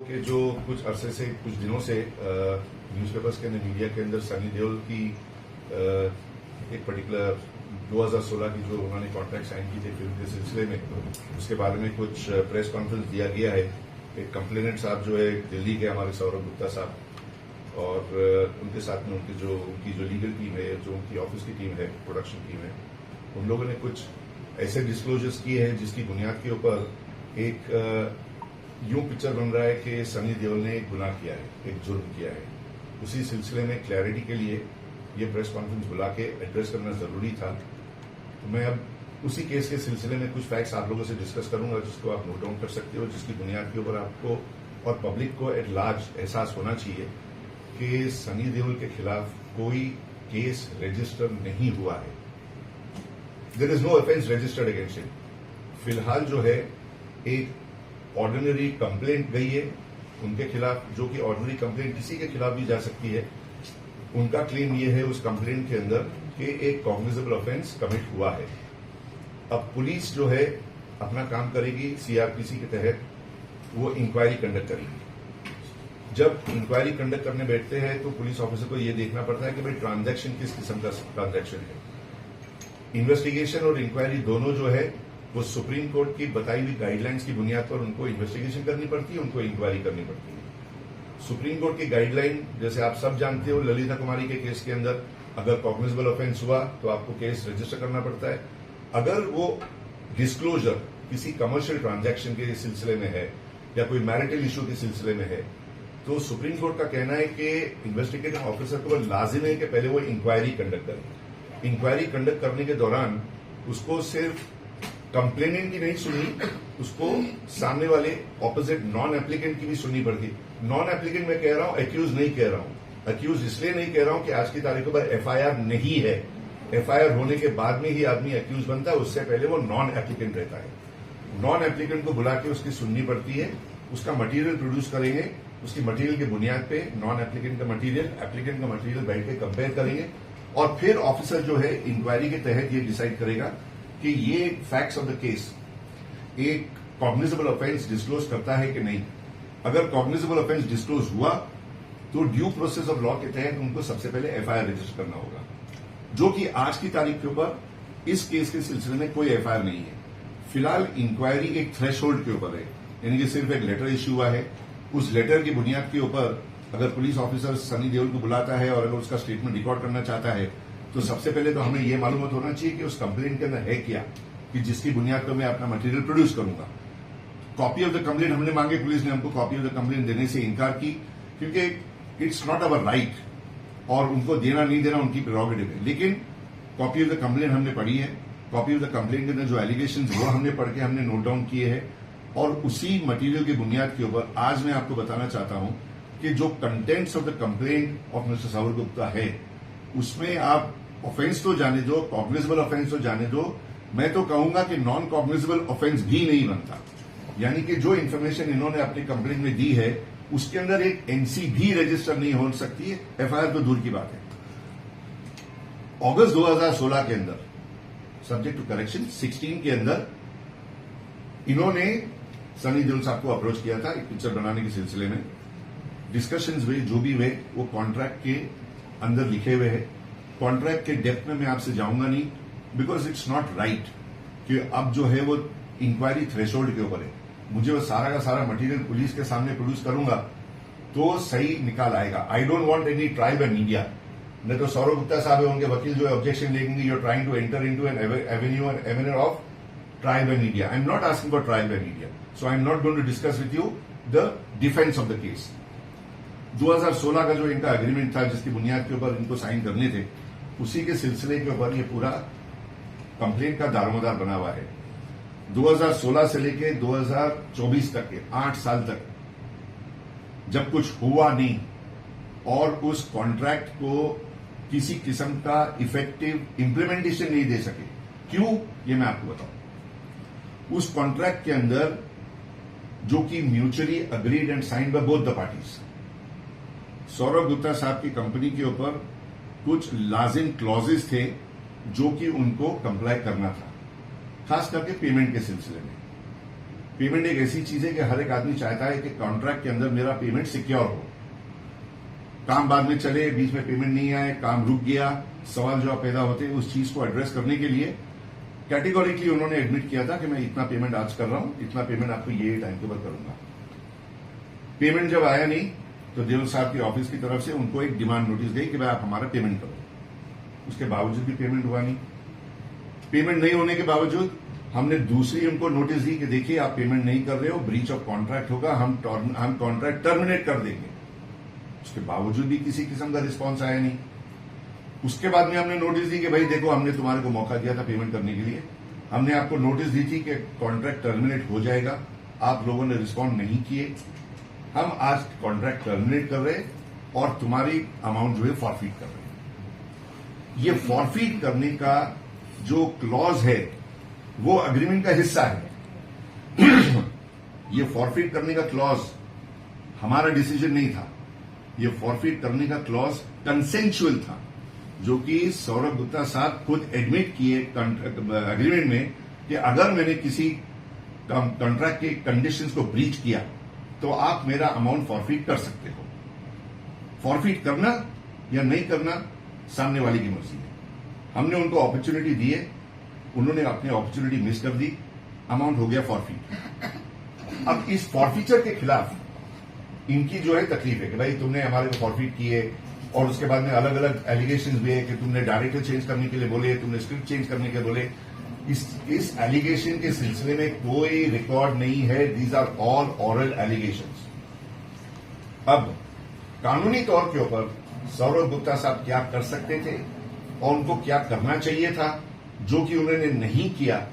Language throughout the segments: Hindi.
कि जो कुछ अरसे से कुछ दिनों से न्यूज़पेपर्स के अंदर मीडिया के अंदर सनी देओल की एक पर्टिकुलर 2016 की जो उन्होंने कॉन्ट्रैक्ट साइन की थी फिल्म के सिलसिले में उसके बारे में कुछ प्रेस कॉन्फ्रेंस दिया गया है। एक कंप्लेनेंट साहब जो है दिल्ली के हमारे सौरभ गुप्ता साहब और उनके साथ में उनकी जो लीगल टीम है, जो उनकी ऑफिस की टीम है, प्रोडक्शन टीम है, उन लोगों ने कुछ ऐसे डिस्क्लोजर्स किए हैं जिसकी बुनियाद के ऊपर एक यूं पिक्चर बन रहा है कि सनी देओल ने एक गुनाह किया है, एक जुर्म किया है। उसी सिलसिले में क्लैरिटी के लिए ये प्रेस कॉन्फ्रेंस बुला के एड्रेस करना जरूरी था। तो मैं अब उसी केस के सिलसिले में कुछ फैक्ट्स आप लोगों से डिस्कस करूंगा जिसको आप नोट डाउन कर सकते हो, जिसकी बुनियाद के ऊपर आपको और पब्लिक को एट लार्ज एहसास होना चाहिए कि सनी देओल के खिलाफ कोई केस रजिस्टर नहीं हुआ है। There is no offence registered against him. फिलहाल जो है एक ऑर्डिनरी कंप्लेंट गई है उनके खिलाफ, जो कि ऑर्डिनरी कंप्लेंट किसी के खिलाफ भी जा सकती है। उनका क्लेम ये है उस कंप्लेंट के अंदर कि एक कॉग्निजेबल ऑफेंस कमिट हुआ है। अब पुलिस जो है अपना काम करेगी, सीआरपीसी के तहत वो इंक्वायरी कंडक्ट करेगी। जब इंक्वायरी कंडक्ट करने बैठते हैं तो पुलिस ऑफिसर को ये देखना पड़ता है कि भाई ट्रांजैक्शन किस किस्म का ट्रांजैक्शन है। इन्वेस्टिगेशन और इंक्वायरी दोनों जो है वो सुप्रीम कोर्ट की बताई हुई गाइडलाइंस की बुनियाद पर उनको इन्वेस्टिगेशन करनी पड़ती है, उनको इंक्वायरी करनी पड़ती है। सुप्रीम कोर्ट की गाइडलाइन जैसे आप सब जानते हो, ललिता कुमारी के केस के अंदर अगर कॉग्निजेबल ऑफेंस हुआ तो आपको केस रजिस्टर करना पड़ता है। अगर वो डिस्क्लोजर किसी कमर्शियल ट्रांजैक्शन के सिलसिले में है या कोई मैरिटल इश्यू के सिलसिले में है तो सुप्रीम कोर्ट का कहना है कि इन्वेस्टिगेटिंग ऑफिसर को लाजिम है कि पहले वो इंक्वायरी कंडक्ट करें। इंक्वायरी कंडक्ट करने के दौरान उसको सिर्फ कंप्लेनेंट की नहीं सुननी, उसको सामने वाले ऑपोजिट नॉन एप्लीकेंट की भी सुननी पड़ती। नॉन एप्लीकेंट मैं कह रहा हूं, एक्यूज नहीं कह रहा हूं। एक्यूज इसलिए नहीं कह रहा हूं कि आज की तारीख पर एफआईआर नहीं है। एफआईआर होने के बाद में ही आदमी एक्यूज बनता है, उससे पहले वो नॉन एप्लीकेंट रहता है। नॉन एप्लीकेंट को बुला के उसकी सुननी पड़ती है, उसका मटीरियल प्रोड्यूस करेंगे, उसकी मटीरियल की बुनियाद पे नॉन एप्लीकेंट का मटीरियल, एप्लीकेंट का मटीरियल बैठ के कंपेयर करेंगे और फिर ऑफिसर जो है इंक्वायरी के तहत ये डिसाइड करेगा कि ये फैक्ट्स ऑफ द केस एक कॉग्निजेबल ऑफेंस डिस्क्लोज करता है कि नहीं। अगर कॉग्निजेबल ऑफेंस डिस्क्लोज हुआ तो ड्यू प्रोसेस ऑफ लॉ के तहत उनको सबसे पहले एफआईआर रजिस्टर करना होगा, जो कि आज की तारीख के ऊपर इस केस के सिलसिले में कोई एफआईआर नहीं है। फिलहाल इंक्वायरी एक थ्रेशोल्ड के ऊपर है, यानी कि सिर्फ एक लेटर इश्यू हुआ है। उस लेटर की बुनियाद के ऊपर अगर पुलिस ऑफिसर सनी देओल को बुलाता है और अगर उसका स्टेटमेंट रिकॉर्ड करना चाहता है तो सबसे पहले तो हमें यह मालूम होना चाहिए कि उस कंप्लेंट के अंदर है क्या, कि जिसकी बुनियाद पर मैं अपना मटेरियल प्रोड्यूस करूंगा। कॉपी ऑफ द कंप्लेंट हमने मांगे, पुलिस ने हमको कॉपी ऑफ द कंप्लेंट देने से इनकार की, क्योंकि इट्स नॉट अवर राइट और उनको देना नहीं देना उनकी प्रेरोगेटिव है। लेकिन कॉपी ऑफ द कंप्लेंट हमने पढ़ी है, कॉपी ऑफ द कंप्लेंट के अंदर जो एलिगेशन वो हमने पढ़ के हमने नोट डाउन किए हैं और उसी मटेरियल की बुनियाद के ऊपर आज मैं आपको बताना चाहता हूं कि जो contents of the complaint of mister Saurabh Gupta है उसमें आप ऑफेंस तो जाने दो, कॉग्निजेबल ऑफेंस तो जाने दो, मैं तो कहूंगा कि नॉन कॉग्निजेबल ऑफेंस भी नहीं बनता। यानी कि जो इन्फॉर्मेशन इन्होंने अपनी कंप्लेंट में दी है उसके अंदर एक एनसी भी रजिस्टर नहीं हो सकती है, एफआईआर तो दूर की बात है। अगस्त 2016 के अंदर सब्जेक्ट टू करेक्शन 16 के अंदर इन्होंने सनी देओल साहब को अप्रोच किया था एक पिक्चर बनाने के सिलसिले में। डिस्कशंस हुए, जो भी हुए वो कॉन्ट्रैक्ट के अंदर लिखे हुए हैं। कॉन्ट्रैक्ट के डेप्थ में मैं आपसे जाऊंगा नहीं, बिकॉज इट्स नॉट राइट कि अब जो है वो इंक्वायरी थ्रेशोल्ड के ऊपर है। मुझे वो सारा का सारा मटेरियल पुलिस के सामने प्रोड्यूस करूंगा तो सही निकाल आएगा। I don't want any trial by media. नहीं तो सौरभ गुप्ता साहब है, उनके वकील जो है ऑब्जेक्शन लेंगे, you are trying to enter into an avenue and avenue of trial by media. I am not asking for trial by media, so I am not going to discuss with you the defence of the case. 2016 का जो इनका एग्रीमेंट था जिसकी बुनियाद के ऊपर इनको साइन करने थे, उसी के सिलसिले के ऊपर ये पूरा कंप्लेंट का दारोमदार बना हुआ है। 2016 से लेके 2024 तक के 8 साल तक जब कुछ हुआ नहीं और उस कॉन्ट्रैक्ट को किसी किस्म का इफेक्टिव इंप्लीमेंटेशन नहीं दे सके, क्यों ये मैं आपको बताऊं। उस कॉन्ट्रैक्ट के अंदर जो कि mutually agreed and signed by both the parties, Saurabh Gupta साहब की कंपनी के ऊपर कुछ लाजिम क्लॉजेस थे जो कि उनको कंप्लाई करना था, खास करके पेमेंट के सिलसिले में। पेमेंट एक ऐसी चीज है कि हर एक आदमी चाहता है कि कॉन्ट्रैक्ट के अंदर मेरा पेमेंट सिक्योर हो। काम बाद में चले, बीच में पेमेंट नहीं आए, काम रुक गया, सवाल जवाब पैदा होते, उस चीज को एड्रेस करने के लिए कैटेगोरिकली उन्होंने एडमिट किया था कि मैं इतना पेमेंट आज कर रहा हूं, इतना पेमेंट आपको ये टाइम के बाद करूंगा। पेमेंट जब आया नहीं तो देवल साहब की ऑफिस की तरफ से उनको एक डिमांड नोटिस गई कि भाई आप हमारा पेमेंट करो। उसके बावजूद भी पेमेंट हुआ नहीं। पेमेंट नहीं होने के बावजूद हमने दूसरी उनको नोटिस दी कि देखिए आप पेमेंट नहीं कर रहे हो, ब्रीच ऑफ कॉन्ट्रैक्ट होगा, हम कॉन्ट्रैक्ट टर्मिनेट कर देंगे। उसके बावजूद भी किसी किस्म का रिस्पॉन्स आया नहीं। उसके बाद में हमने नोटिस दी कि भाई देखो हमने तुम्हारे को मौका दिया था पेमेंट करने के लिए, हमने आपको नोटिस दी थी कि कॉन्ट्रैक्ट टर्मिनेट हो जाएगा, आप लोगों ने रिस्पॉन्ड नहीं किए, हम आज कॉन्ट्रैक्ट टर्मिनेट कर रहे और तुम्हारी अमाउंट जो है फॉरफीट कर रहे हैं। ये फॉरफीट करने का जो क्लॉज है वो अग्रीमेंट का हिस्सा है। ये फॉरफीट करने का क्लॉज हमारा डिसीजन नहीं था, ये फॉरफीट करने का क्लॉज कंसेंचुअल था, जो कि सौरभ गुप्ता साहब खुद एडमिट किए अग्रीमेंट में कि अगर मैंने किसी कॉन्ट्रैक्ट के कंडीशंस को ब्रीच किया तो आप मेरा अमाउंट फॉरफीट कर सकते हो। फॉरफीट करना या नहीं करना सामने वाले की मर्जी है। हमने उनको अपॉर्चुनिटी दी है, उन्होंने अपनी अपॉर्चुनिटी मिस कर दी, अमाउंट हो गया फॉरफीट। अब इस फॉरफीचर के खिलाफ इनकी जो है तकलीफ है कि भाई तुमने हमारे को फॉरफीट किए, और उसके बाद में अलग अलग एलिगेशंस भी है कि तुमने डायरेक्टर चेंज करने के लिए बोले, तुमने स्क्रिप्ट चेंज करने के बोले। इस एलिगेशन के सिलसिले में कोई रिकॉर्ड नहीं है। These are all oral allegations. अब कानूनी तौर के ऊपर सौरभ गुप्ता साहब क्या कर सकते थे और उनको क्या करना चाहिए था, जो कि उन्होंने नहीं किया,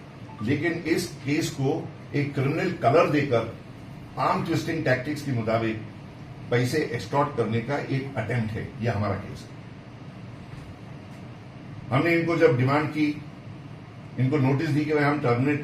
लेकिन इस केस को एक क्रिमिनल कलर देकर आर्म ट्विस्टिंग टैक्टिक्स के मुताबिक पैसे एक्सटॉर्ट करने का एक अटेम्प्ट है। यह हमारा केस है। हमने इनको जब डिमांड की, इनको नोटिस दी कि भाई हम टर्मिनेट